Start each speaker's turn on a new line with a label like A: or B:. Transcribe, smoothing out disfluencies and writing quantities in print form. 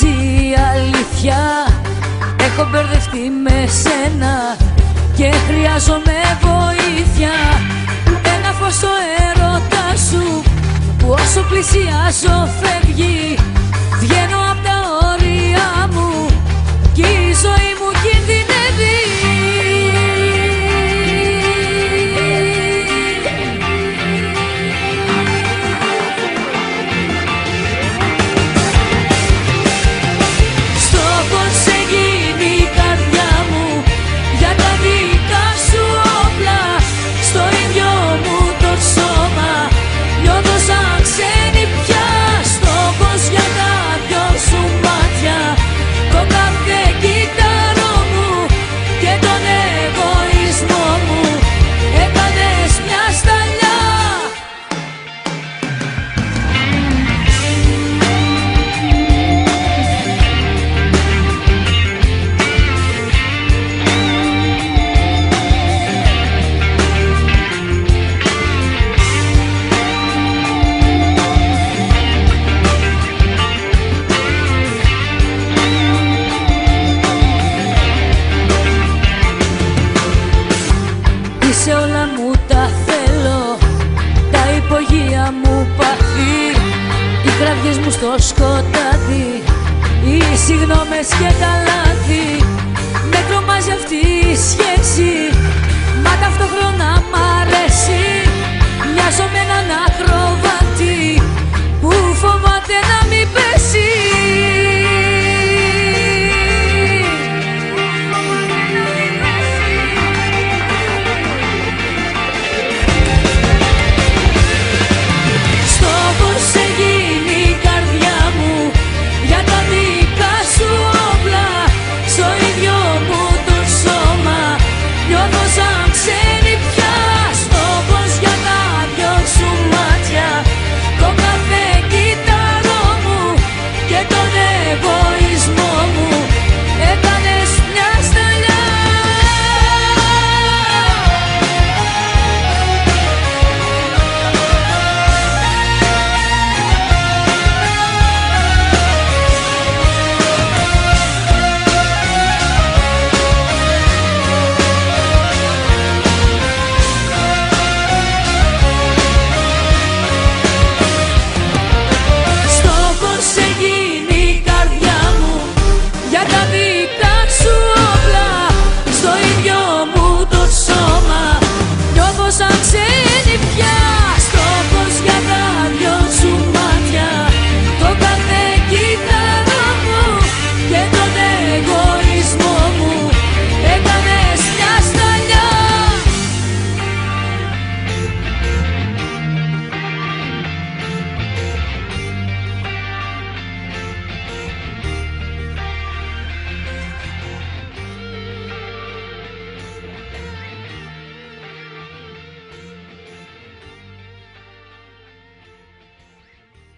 A: η αλήθεια. Έχω μπερδευτεί με σένα και χρειάζομαι βοήθεια. Ένα φως στο έρωτα σου που όσο πλησιάζω φεύγει. Βγαίνω απ' τα όρια μου κι η ζωή μου κινδυνεύει. Στόχος έγινε η καρδιά μου για τα δικά σου όπλα. Στο ίδιο μου το σώμα νιώθω σαν ξένη πια. Στόχος για τα δυο σου μάτια, το κάθε κύτταρο μου και τον εγωισμό μου έκανες μια σταλιά. Είσαι όλα μου τα θέλω, τα υπογεία μου παθή, οι κραυγές μου στο σκοτάδι, οι συγγνώμες και τα λάθη. Με τρομάζει αυτή η σχέση, μα ταυτόχρονα μ' αρέσει. Μοιάζω με έναν άκρο